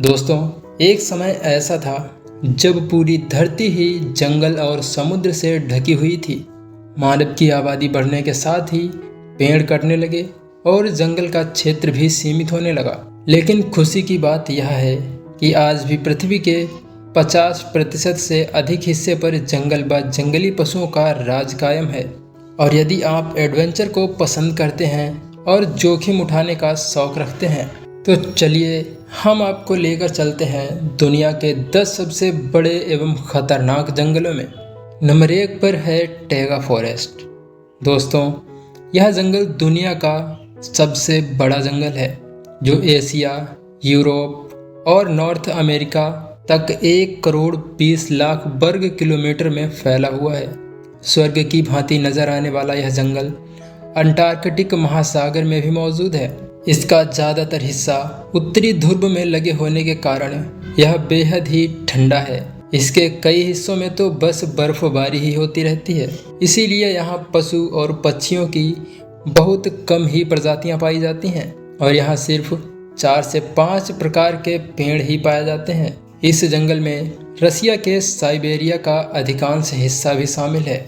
दोस्तों, एक समय ऐसा था जब पूरी धरती ही जंगल और समुद्र से ढकी हुई थी। मानव की आबादी बढ़ने के साथ ही पेड़ कटने लगे और जंगल का क्षेत्र भी सीमित होने लगा। लेकिन खुशी की बात यह है कि आज भी पृथ्वी के 50% से अधिक हिस्से पर जंगल व जंगली पशुओं का राज कायम है। और यदि आप एडवेंचर को पसंद करते हैं और जोखिम उठाने का शौक रखते हैं तो चलिए हम आपको लेकर चलते हैं दुनिया के 10 सबसे बड़े एवं खतरनाक जंगलों में। नंबर 1 पर है टैगा फॉरेस्ट। दोस्तों, यह जंगल दुनिया का सबसे बड़ा जंगल है जो एशिया, यूरोप और नॉर्थ अमेरिका तक 1 करोड़ 20 लाख वर्ग किलोमीटर में फैला हुआ है। स्वर्ग की भांति नजर आने वाला यह जंगल अंटार्कटिक महासागर में भी मौजूद है। इसका ज़्यादातर हिस्सा उत्तरी ध्रुव में लगे होने के कारण यह बेहद ही ठंडा है। इसके कई हिस्सों में तो बस बर्फबारी ही होती रहती है। इसीलिए यहाँ पशु और पक्षियों की बहुत कम ही प्रजातियाँ पाई जाती हैं और यहाँ सिर्फ 4 से 5 प्रकार के पेड़ ही पाए जाते हैं। इस जंगल में रसिया के साइबेरिया का अधिकांश हिस्सा भी शामिल है।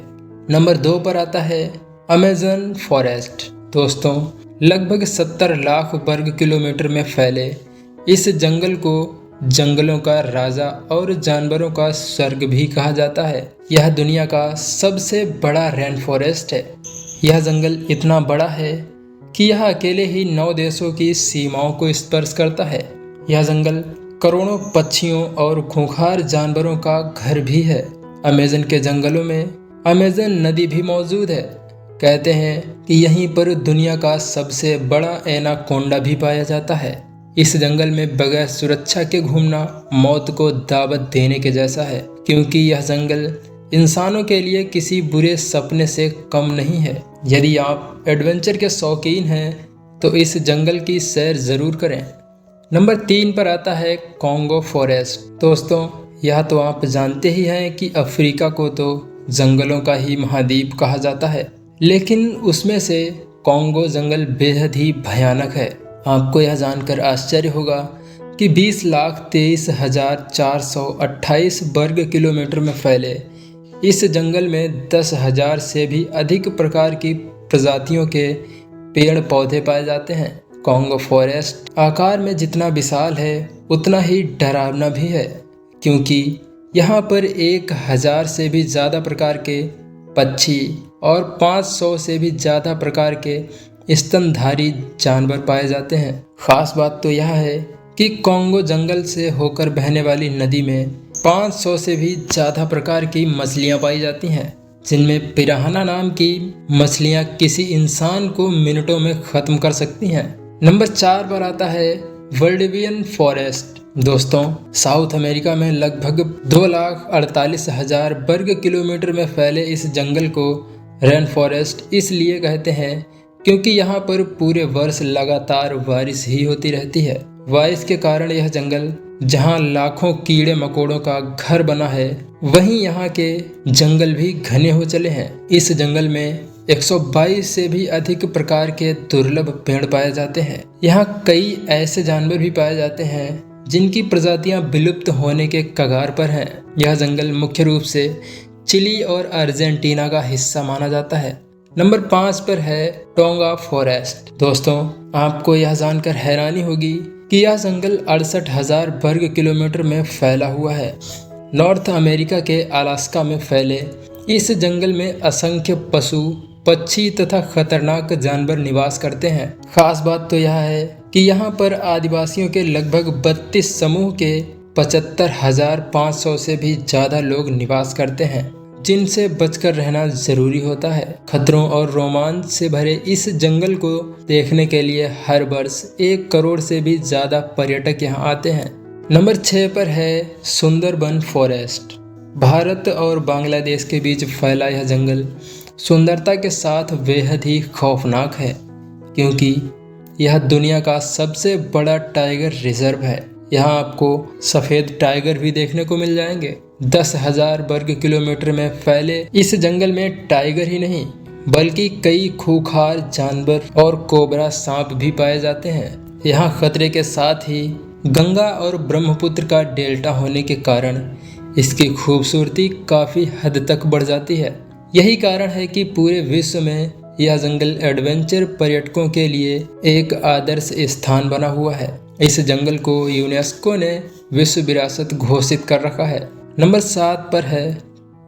नंबर 2 पर आता है अमेज़न फॉरेस्ट। दोस्तों, लगभग 70 लाख वर्ग किलोमीटर में फैले इस जंगल को जंगलों का राजा और जानवरों का स्वर्ग भी कहा जाता है। यह दुनिया का सबसे बड़ा रेन फॉरेस्ट है। यह जंगल इतना बड़ा है कि यह अकेले ही 9 देशों की सीमाओं को स्पर्श करता है। यह जंगल करोड़ों पक्षियों और खूंखार जानवरों का घर भी है। अमेज़न के जंगलों में अमेज़न नदी भी मौजूद है। कहते हैं कि यहीं पर दुनिया का सबसे बड़ा एनाकोंडा भी पाया जाता है। इस जंगल में बगैर सुरक्षा के घूमना मौत को दावत देने के जैसा है, क्योंकि यह जंगल इंसानों के लिए किसी बुरे सपने से कम नहीं है। यदि आप एडवेंचर के शौकीन हैं तो इस जंगल की सैर ज़रूर करें। नंबर 3 पर आता है कॉन्गो फॉरेस्ट। दोस्तों, यह तो आप जानते ही हैं कि अफ्रीका को तो जंगलों का ही महाद्वीप कहा जाता है, लेकिन उसमें से कॉन्गो जंगल बेहद ही भयानक है। आपको यह जानकर आश्चर्य होगा कि 20,23,428 वर्ग किलोमीटर में फैले इस जंगल में 10,000 से भी अधिक प्रकार की प्रजातियों के पेड़ पौधे पाए जाते हैं। कॉन्गो फॉरेस्ट आकार में जितना विशाल है उतना ही डरावना भी है, क्योंकि यहाँ पर 1,000 से भी ज़्यादा प्रकार के पक्षी और 500 से भी ज़्यादा प्रकार के स्तनधारी जानवर पाए जाते हैं। खास बात तो यह है कि कॉन्गो जंगल से होकर बहने वाली नदी में 500 से भी ज़्यादा प्रकार की मछलियाँ पाई जाती हैं, जिनमें पिरान्हा नाम की मछलियाँ किसी इंसान को मिनटों में ख़त्म कर सकती हैं। नंबर 4 पर आता है वाल्डिवियन फॉरेस्ट। दोस्तों, साउथ अमेरिका में लगभग 2,48,000 वर्ग किलोमीटर में फैले इस जंगल को रेन फॉरेस्ट इसलिए कहते हैं क्योंकि यहाँ पर पूरे वर्ष लगातार बारिश ही होती रहती है। बारिश के कारण यह जंगल जहाँ लाखों कीड़े मकोड़ों का घर बना है, वहीं यहाँ के जंगल भी घने हो चले हैं। इस जंगल में 122 से भी अधिक प्रकार के दुर्लभ पेड़ पाए जाते हैं। यहाँ कई ऐसे जानवर भी पाए जाते हैं जिनकी प्रजातियां विलुप्त होने के कगार पर हैं। यह जंगल मुख्य रूप से चिली और अर्जेंटीना का हिस्सा माना जाता है। नंबर 5 पर है टोंगा फॉरेस्ट। दोस्तों, आपको यह जानकर हैरानी होगी कि यह जंगल 68,000 वर्ग किलोमीटर में फैला हुआ है। नॉर्थ अमेरिका के अलास्का में फैले इस जंगल में असंख्य पशु, पक्षी तथा खतरनाक जानवर निवास करते हैं। खास बात तो यह है कि यहाँ पर आदिवासियों के लगभग 32 समूह के 75,500 से भी ज़्यादा लोग निवास करते हैं, जिनसे बचकर रहना जरूरी होता है। खतरों और रोमांच से भरे इस जंगल को देखने के लिए हर वर्ष 1 करोड़ से भी ज़्यादा पर्यटक यहाँ आते हैं। नंबर 6 पर है सुंदरबन फॉरेस्ट। भारत और बांग्लादेश के बीच फैला यह जंगल सुंदरता के साथ बेहद ही खौफनाक है, क्योंकि यह दुनिया का सबसे बड़ा टाइगर रिजर्व है। यहाँ आपको सफ़ेद टाइगर भी देखने को मिल जाएंगे। 10,000 वर्ग किलोमीटर में फैले इस जंगल में टाइगर ही नहीं बल्कि कई खूंखार जानवर और कोबरा सांप भी पाए जाते हैं। यहाँ खतरे के साथ ही गंगा और ब्रह्मपुत्र का डेल्टा होने के कारण इसकी खूबसूरती काफ़ी हद तक बढ़ जाती है। यही कारण है कि पूरे विश्व में यह जंगल एडवेंचर पर्यटकों के लिए एक आदर्श स्थान बना हुआ है। इस जंगल को यूनेस्को ने विश्व विरासत घोषित कर रखा है। नंबर 7 पर है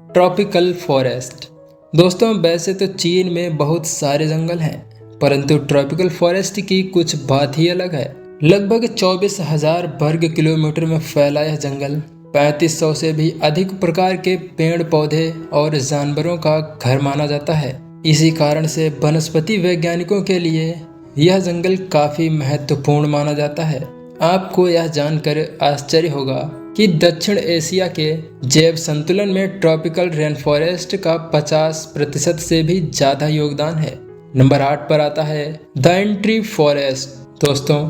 ट्रॉपिकल फॉरेस्ट। दोस्तों, वैसे तो चीन में बहुत सारे जंगल हैं, परंतु ट्रॉपिकल फॉरेस्ट की कुछ बात ही अलग है। लगभग 24,000 वर्ग किलोमीटर में फैला यह जंगल 3500 से भी अधिक प्रकार के पेड़ पौधे और जानवरों का घर माना जाता है। इसी कारण से वनस्पति वैज्ञानिकों के लिए यह जंगल काफी महत्वपूर्ण माना जाता है। आपको यह जानकर आश्चर्य होगा कि दक्षिण एशिया के जैव संतुलन में ट्रॉपिकल रेन फॉरेस्ट का 50% से भी ज्यादा योगदान है। नंबर 8 पर आता है दाइनट्री फॉरेस्ट। दोस्तों,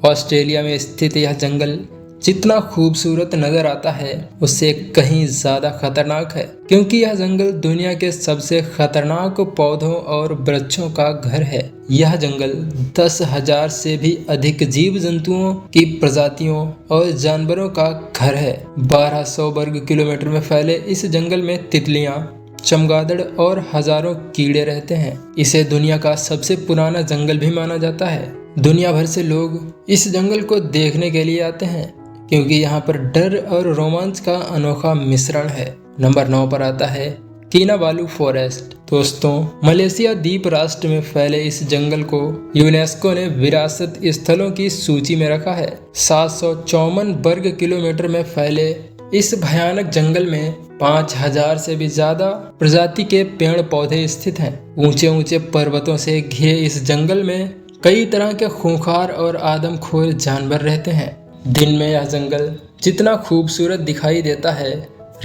ऑस्ट्रेलिया में स्थित यह जंगल जितना खूबसूरत नजर आता है उससे कहीं ज्यादा खतरनाक है, क्योंकि यह जंगल दुनिया के सबसे खतरनाक पौधों और वृक्षों का घर है। यह जंगल 10,000 से भी अधिक जीव जंतुओं की प्रजातियों और जानवरों का घर है। 1200 वर्ग किलोमीटर में फैले इस जंगल में तितलियां, चमगादड़ और हजारों कीड़े रहते हैं। इसे दुनिया का सबसे पुराना जंगल भी माना जाता है। दुनिया भर से लोग इस जंगल को देखने के लिए आते हैं, क्योंकि यहाँ पर डर और रोमांच का अनोखा मिश्रण है। नंबर 9 पर आता है किनाबालू फॉरेस्ट। दोस्तों, मलेशिया द्वीप राष्ट्र में फैले इस जंगल को यूनेस्को ने विरासत स्थलों की सूची में रखा है। 754 वर्ग किलोमीटर में फैले इस भयानक जंगल में 5000 से भी ज्यादा प्रजाति के पेड़ पौधे स्थित हैं। ऊंचे ऊंचे पर्वतों से घिरे इस जंगल में कई तरह के खूंखार और आदमखोर जानवर रहते हैं। दिन में यह जंगल जितना खूबसूरत दिखाई देता है,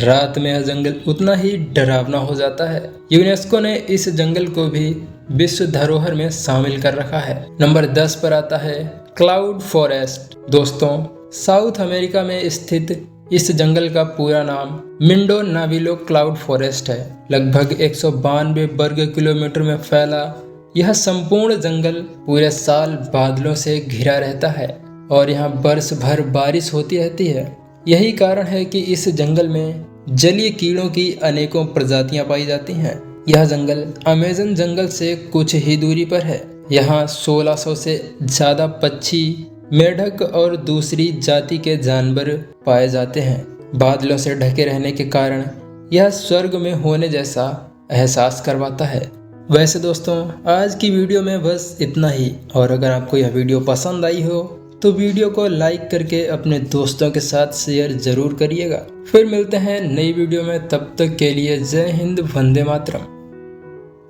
रात में यह जंगल उतना ही डरावना हो जाता है। यूनेस्को ने इस जंगल को भी विश्व धरोहर में शामिल कर रखा है। नंबर 10 पर आता है क्लाउड फॉरेस्ट। दोस्तों, साउथ अमेरिका में स्थित इस जंगल का पूरा नाम मिंडो नाविलो क्लाउड फॉरेस्ट है। लगभग 192 वर्ग किलोमीटर में फैला यह संपूर्ण जंगल पूरे साल बादलों से घिरा रहता है और यहाँ वर्ष भर बारिश होती रहती है। यही कारण है कि इस जंगल में जलीय कीड़ों की अनेकों प्रजातियां पाई जाती हैं। यह जंगल अमेज़न जंगल से कुछ ही दूरी पर है। यहाँ 1600 से ज्यादा पक्षी, मेढक और दूसरी जाति के जानवर पाए जाते हैं। बादलों से ढके रहने के कारण यह स्वर्ग में होने जैसा एहसास करवाता है। वैसे दोस्तों, आज की वीडियो में बस इतना ही, और अगर आपको यह वीडियो पसंद आई हो तो वीडियो को लाइक करके अपने दोस्तों के साथ शेयर जरूर करिएगा। फिर मिलते हैं नई वीडियो में, तब तक के लिए जय हिंद, वंदे मातरम।